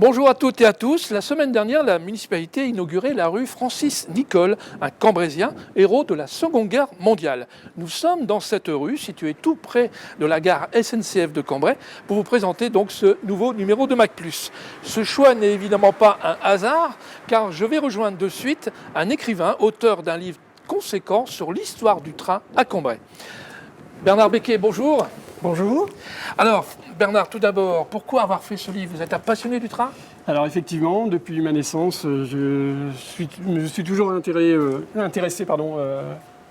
Bonjour à toutes et à tous. La semaine dernière, la municipalité a inauguré la rue Francis Nicolle, un Cambrésien, héros de la Seconde Guerre mondiale. Nous sommes dans cette rue, située tout près de la gare SNCF de Cambrai, pour vous présenter donc ce nouveau numéro de Mac+. Ce choix n'est évidemment pas un hasard, car je vais rejoindre de suite un écrivain, auteur d'un livre conséquent sur l'histoire du train à Cambrai. Bernard Becquet, bonjour. Bonjour. Alors, Bernard, tout d'abord, pourquoi avoir fait ce livre? Vous êtes un passionné du train? Alors effectivement, depuis ma naissance, je suis toujours intéressé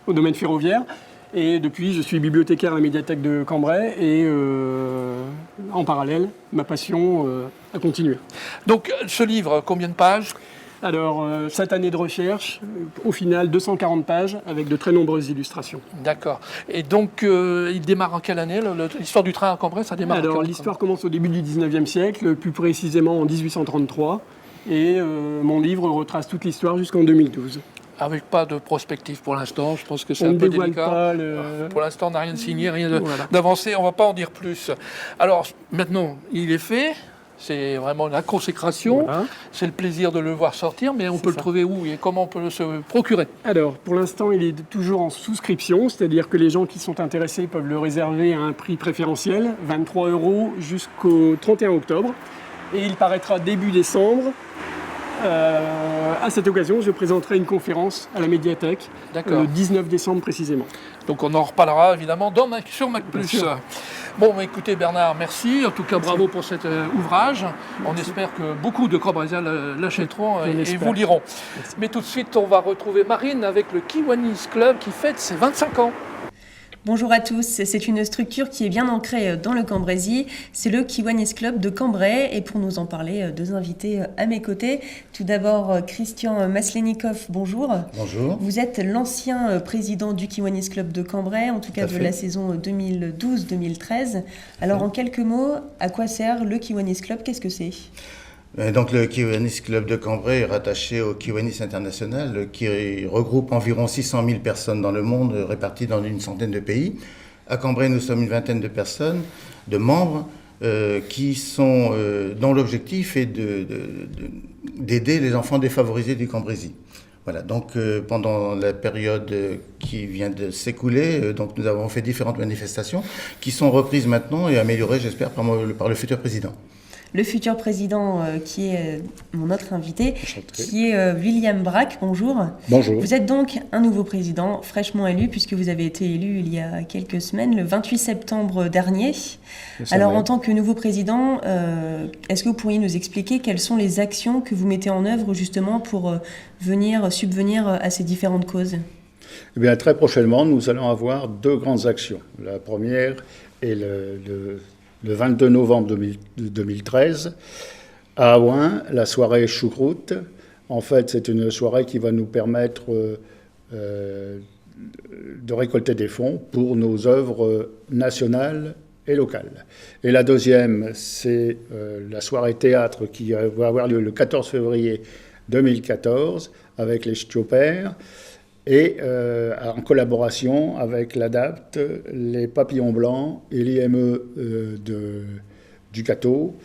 au domaine ferroviaire. Et depuis, je suis bibliothécaire à la médiathèque de Cambrai et en parallèle, ma passion a continué. Donc, ce livre, combien de pages? Alors, 7 années de recherche, au final 240 pages avec de très nombreuses illustrations. D'accord. Et donc, il démarre en quelle année? L'histoire du train à Cambrai, ça démarre en quelle année? Alors, l'histoire commence au début du 19e siècle, plus précisément en 1833. Et mon livre retrace toute l'histoire jusqu'en 2012. Avec pas de prospective pour l'instant, je pense que c'est On un peu ne dévoile délicat. pas Pour l'instant, on n'a rien de signé, rien Voilà. d'avancé, on ne va pas en dire plus. Alors, maintenant, il est fait. C'est vraiment la consécration, Voilà. C'est le plaisir de le voir sortir, mais on peut le trouver où et comment on peut se procurer? Alors, pour l'instant, il est toujours en souscription, c'est-à-dire que les gens qui sont intéressés peuvent le réserver à un prix préférentiel, 23 € jusqu'au 31 octobre. Et il paraîtra début décembre. À cette occasion, je présenterai une conférence à la médiathèque, le 19 décembre précisément. Donc on en reparlera évidemment sur Mac+. Bon, bah, écoutez Bernard, merci. En tout cas, bravo pour cet ouvrage. On espère que beaucoup de Cambraisiens l'achèteront et vous liront. Merci. Mais tout de suite, on va retrouver Marine avec le Kiwanis Club qui fête ses 25 ans. Bonjour à tous, c'est une structure qui est bien ancrée dans le Cambrésis, c'est le Kiwanis Club de Cambrai et pour nous en parler, deux invités à mes côtés. Tout d'abord Christian Maslenikov, bonjour. Bonjour. Vous êtes l'ancien président du Kiwanis Club de Cambrai, en tout cas de la saison 2012-2013. Alors en quelques mots, à quoi sert le Kiwanis Club? Qu'est-ce que c'est? Donc le Kiwanis Club de Cambrai est rattaché au Kiwanis International qui regroupe environ 600 000 personnes dans le monde réparties dans une centaine de pays. À Cambrai, nous sommes une vingtaine de personnes, de membres dont l'objectif est d'aider les enfants défavorisés du Cambrésis. Voilà, donc pendant la période qui vient de s'écouler, donc nous avons fait différentes manifestations qui sont reprises maintenant et améliorées, j'espère, par le futur président. Le futur président qui est mon autre invité, qui est William Braque. Bonjour. Bonjour. Vous êtes donc un nouveau président, fraîchement élu, puisque vous avez été élu il y a quelques semaines, le 28 septembre dernier. Alors, en tant que nouveau président, est-ce que vous pourriez nous expliquer quelles sont les actions que vous mettez en œuvre justement pour venir subvenir à ces différentes causes? Eh bien, très prochainement, nous allons avoir deux grandes actions. La première est le 22 novembre 2013, à Aouin, la soirée choucroute. En fait, c'est une soirée qui va nous permettre de récolter des fonds pour nos œuvres nationales et locales. Et la deuxième, c'est la soirée théâtre qui va avoir lieu le 14 février 2014 avec les Ch'tiopères. Et en collaboration avec l'ADAPT, les Papillons Blancs et l'IME du Cateau,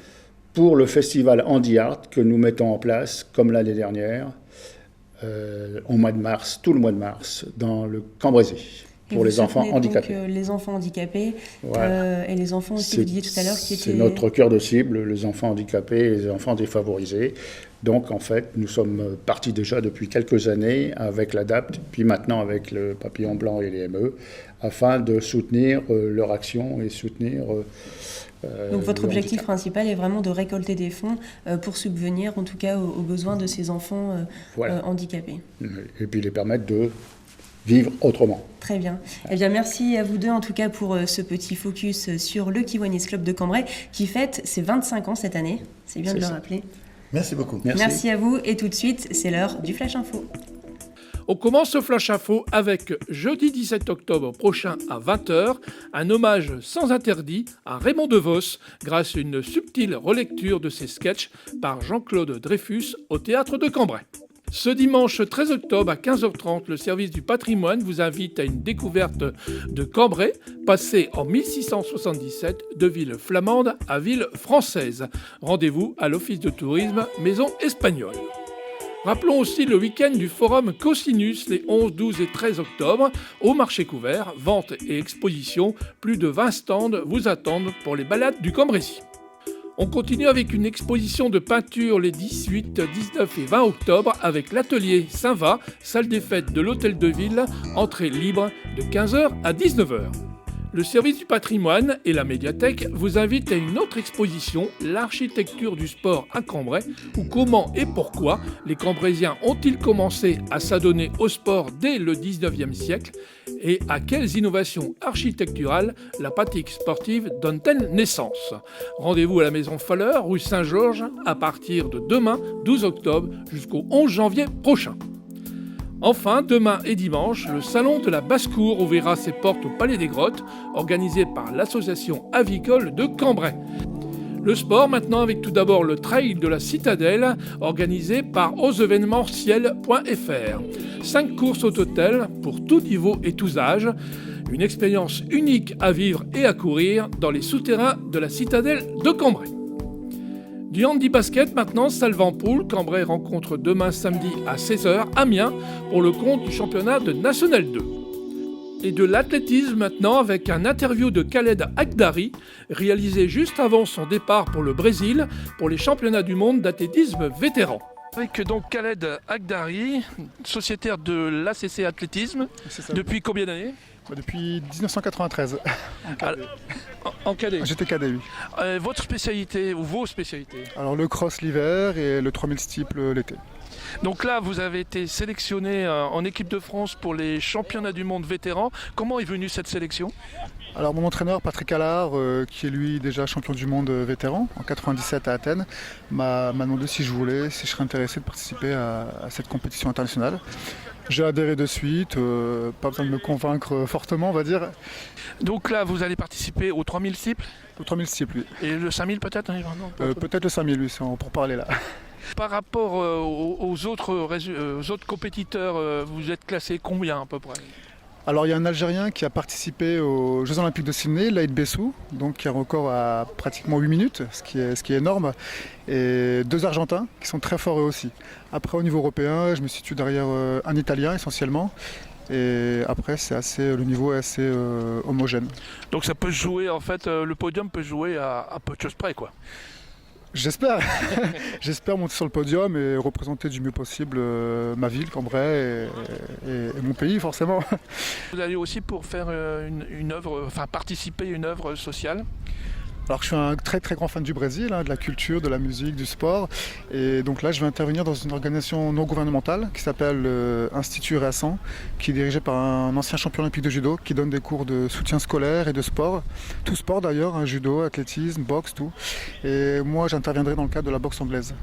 pour le festival Handy Art que nous mettons en place, comme l'année dernière, au mois de mars, tout le mois de mars, dans le Cambrésis, pour les enfants handicapés. Donc, les enfants handicapés et les enfants aussi, vous disiez tout à l'heure, qui étaient... C'est notre cœur de cible, les enfants handicapés et les enfants défavorisés. Donc, en fait, nous sommes partis déjà depuis quelques années avec l'ADAPT, puis maintenant avec le Papillon Blanc et les ME, afin de soutenir leur action et soutenir... Donc, votre objectif principal est vraiment de récolter des fonds pour subvenir, en tout cas, aux besoins de ces enfants handicapés. Et puis les permettre de vivre autrement. Très bien. Eh bien, merci à vous deux, en tout cas, pour ce petit focus sur le Kiwanis Club de Cambrai, qui fête ses 25 ans cette année. C'est bien de le rappeler. Merci beaucoup. Merci à vous. Et tout de suite, c'est l'heure du Flash Info. On commence ce Flash Info avec jeudi 17 octobre prochain à 20h, un hommage sans interdit à Raymond DeVos grâce à une subtile relecture de ses sketchs par Jean-Claude Dreyfus au Théâtre de Cambrai. Ce dimanche 13 octobre à 15h30, le service du patrimoine vous invite à une découverte de Cambrai, passé en 1677 de ville flamande à ville française. Rendez-vous à l'office de tourisme Maison Espagnole. Rappelons aussi le week-end du forum Cosinus les 11, 12 et 13 octobre au marché couvert, vente et exposition. Plus de 20 stands vous attendent pour les balades du Cambrésis. On continue avec une exposition de peinture les 18, 19 et 20 octobre avec l'atelier Saint-Va, salle des fêtes de l'Hôtel de Ville, entrée libre de 15h à 19h. Le service du patrimoine et la médiathèque vous invitent à une autre exposition, l'architecture du sport à Cambrai, où comment et pourquoi les Cambrésiens ont-ils commencé à s'adonner au sport dès le 19e siècle et à quelles innovations architecturales la pratique sportive donne-t-elle naissance. Rendez-vous à la Maison Falleur, rue Saint-Georges, à partir de demain, 12 octobre, jusqu'au 11 janvier prochain. Enfin, demain et dimanche, le salon de la basse-cour ouvrira ses portes au Palais des Grottes, organisé par l'association avicole de Cambrai. Le sport maintenant avec tout d'abord le trail de la Citadelle, organisé par osevénementiel.fr. 5 courses au total pour tout niveau et tous âges. Une expérience unique à vivre et à courir dans les souterrains de la Citadelle de Cambrai. Du handi-basket maintenant, Salvanpool, Cambrai rencontre demain samedi à 16h Amiens pour le compte du championnat de National 2. Et de l'athlétisme maintenant avec un interview de Khaled Aghdari réalisé juste avant son départ pour le Brésil pour les championnats du monde d'athlétisme vétéran. Avec donc Khaled Aghdari, sociétaire de l'ACC Athlétisme, depuis combien d'années ? Depuis 1993. En cadet. J'étais cadet, oui. Votre spécialité ou vos spécialités ? Alors le cross l'hiver et le 3000 steeple l'été. Donc là, vous avez été sélectionné en équipe de France pour les championnats du monde vétérans. Comment est venue cette sélection ? Alors mon entraîneur Patrick Allard, qui est lui déjà champion du monde vétéran en 97 à Athènes, m'a demandé si je serais intéressé de participer à cette compétition internationale. J'ai adhéré de suite, pas besoin de me convaincre fortement, on va dire. Donc là, vous allez participer aux 3000 steeple ? Au 3000 steeple, oui. Et le 5000 peut-être ? Peut-être le 5000, oui, pour parler là. Par rapport aux autres compétiteurs, vous êtes classé combien à peu près ? Alors il y a un Algérien qui a participé aux Jeux Olympiques de Sydney, Laïd Bessou, donc qui a un record à pratiquement 8 minutes, ce qui est énorme, et 2 Argentins qui sont très forts eux aussi. Après au niveau européen, je me situe derrière un Italien essentiellement, et après le niveau est assez homogène. Donc ça peut jouer, en fait, le podium peut jouer à peu de choses près, quoi. J'espère. J'espère monter sur le podium et représenter du mieux possible ma ville, Cambrai, et mon pays forcément. Vous allez aussi pour faire une œuvre, enfin participer à une œuvre sociale ? Alors je suis un très très grand fan du Brésil, de la culture, de la musique, du sport. Et donc là je vais intervenir dans une organisation non gouvernementale qui s'appelle Institut Réassan, qui est dirigée par un ancien champion olympique de judo qui donne des cours de soutien scolaire et de sport. Tout sport d'ailleurs, judo, athlétisme, boxe, tout. Et moi j'interviendrai dans le cadre de la boxe anglaise.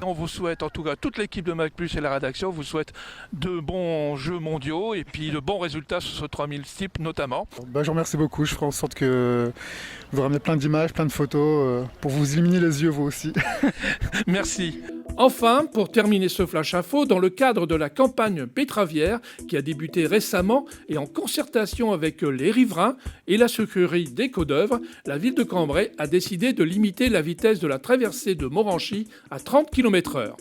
On vous souhaite, en tout cas toute l'équipe de Mac Plus et la rédaction, vous souhaite de bons jeux mondiaux et puis de bons résultats sur ce 3000 steeple notamment. Je vous remercie beaucoup, je ferai en sorte que vous ramenez plein d'images, plein de photos pour vous illuminer les yeux vous aussi. Merci. Enfin, pour terminer ce flash info, dans le cadre de la campagne Pétravière qui a débuté récemment et en concertation avec les riverains et la sucrerie d'Éco d'Œuvre, la ville de Cambrai a décidé de limiter la vitesse de la traversée de Moranchy à 30 km/h.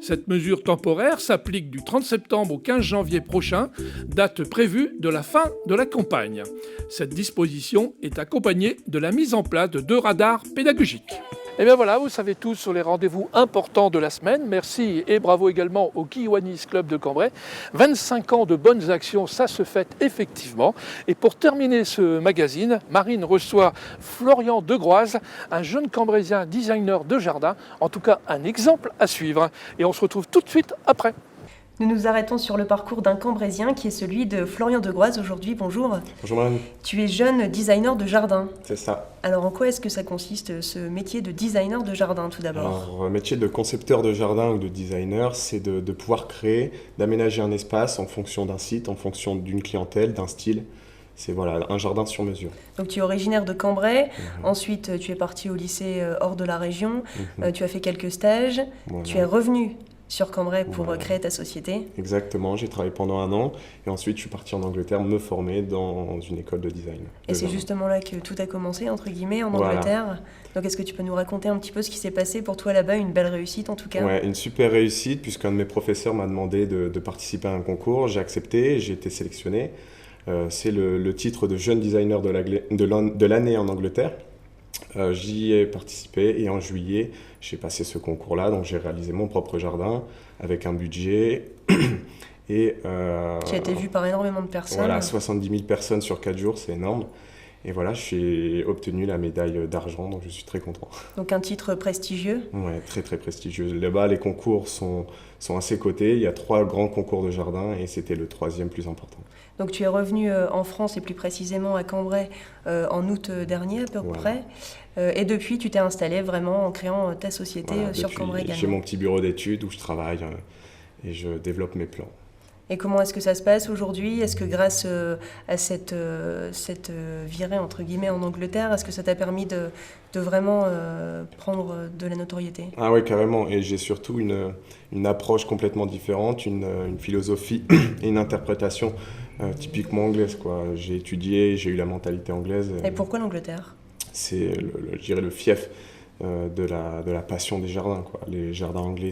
Cette mesure temporaire s'applique du 30 septembre au 15 janvier prochain, date prévue de la fin de la campagne. Cette disposition est accompagnée de la mise en place de 2 radars pédagogiques. Et bien voilà, vous savez tout sur les rendez-vous importants de la semaine. Merci et bravo également au Kiwanis Club de Cambrai. 25 ans de bonnes actions, ça se fête effectivement. Et pour terminer ce magazine, Marine reçoit Florian Degroise, un jeune cambrésien designer de jardin, en tout cas un exemple à suivre. Et on se retrouve tout de suite après. Nous nous arrêtons sur le parcours d'un Cambrésien qui est celui de Florian Degroise aujourd'hui. Bonjour. Bonjour Marine. Tu es jeune designer de jardin. C'est ça. Alors en quoi est-ce que ça consiste, ce métier de designer de jardin tout d'abord ? Alors, un métier de concepteur de jardin ou de designer, c'est de pouvoir créer, d'aménager un espace en fonction d'un site, en fonction d'une clientèle, d'un style. C'est voilà, un jardin sur mesure. Donc tu es originaire de Cambrai, ensuite tu es parti au lycée hors de la région, tu as fait quelques stages, tu es revenu sur Cambrai pour Voilà. créer ta société. Exactement, j'ai travaillé pendant 1 an et ensuite je suis parti en Angleterre me former dans une école de design. Et c'est justement là que tout a commencé, entre guillemets, en Voilà. Angleterre. Donc est-ce que tu peux nous raconter un petit peu ce qui s'est passé pour toi là-bas, une belle réussite en tout cas? Ouais, une super réussite puisqu'un de mes professeurs m'a demandé de participer à un concours. J'ai accepté, j'ai été sélectionné. C'est le titre de jeune designer de l'année en Angleterre. J'y ai participé et en juillet, j'ai passé ce concours-là. Donc j'ai réalisé mon propre jardin avec un budget. Et, Qui a été vu par énormément de personnes. Voilà, 70 000 personnes sur 4 jours, c'est énorme. Et voilà, j'ai obtenu la médaille d'argent, donc je suis très content. Donc un titre prestigieux. Ouais, très très prestigieux. Là-bas, les concours sont à ses côtés. Il y a 3 grands concours de jardin et c'était le 3e plus important. Donc tu es revenu en France et plus précisément à Cambrai en août dernier à peu près. Et depuis, tu t'es installé vraiment en créant ta société sur Cambrai également. J'ai mon petit bureau d'études où je travaille et je développe mes plans. Et comment est-ce que ça se passe aujourd'hui? Est-ce que grâce à cette virée entre guillemets en Angleterre, est-ce que ça t'a permis de vraiment prendre de la notoriété? Ah oui, carrément. Et j'ai surtout une approche complètement différente, une philosophie et une interprétation typiquement anglaise, quoi. J'ai étudié, j'ai eu la mentalité anglaise. Et pourquoi l'Angleterre? C'est, je dirais, le fief de la passion des jardins, quoi. Les jardins anglais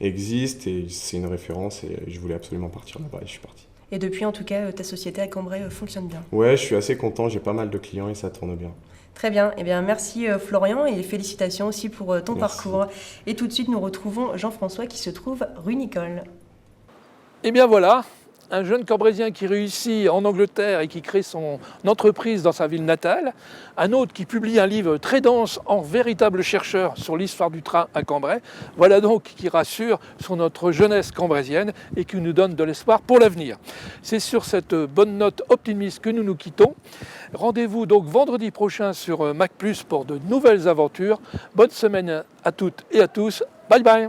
existent et c'est une référence et je voulais absolument partir là-bas et je suis parti. Et depuis, en tout cas, ta société à Cambrai fonctionne bien? Ouais, je suis assez content, j'ai pas mal de clients et ça tourne bien. Très bien. Eh bien, merci Florian et félicitations aussi pour ton parcours. Et tout de suite, nous retrouvons Jean-François qui se trouve rue Nicole. Et bien voilà, un jeune Cambrésien qui réussit en Angleterre et qui crée son entreprise dans sa ville natale. Un autre qui publie un livre très dense en véritable chercheur sur l'histoire du train à Cambrai. Voilà donc qui rassure sur notre jeunesse cambrésienne et qui nous donne de l'espoir pour l'avenir. C'est sur cette bonne note optimiste que nous nous quittons. Rendez-vous donc vendredi prochain sur Mac+ pour de nouvelles aventures. Bonne semaine à toutes et à tous. Bye bye.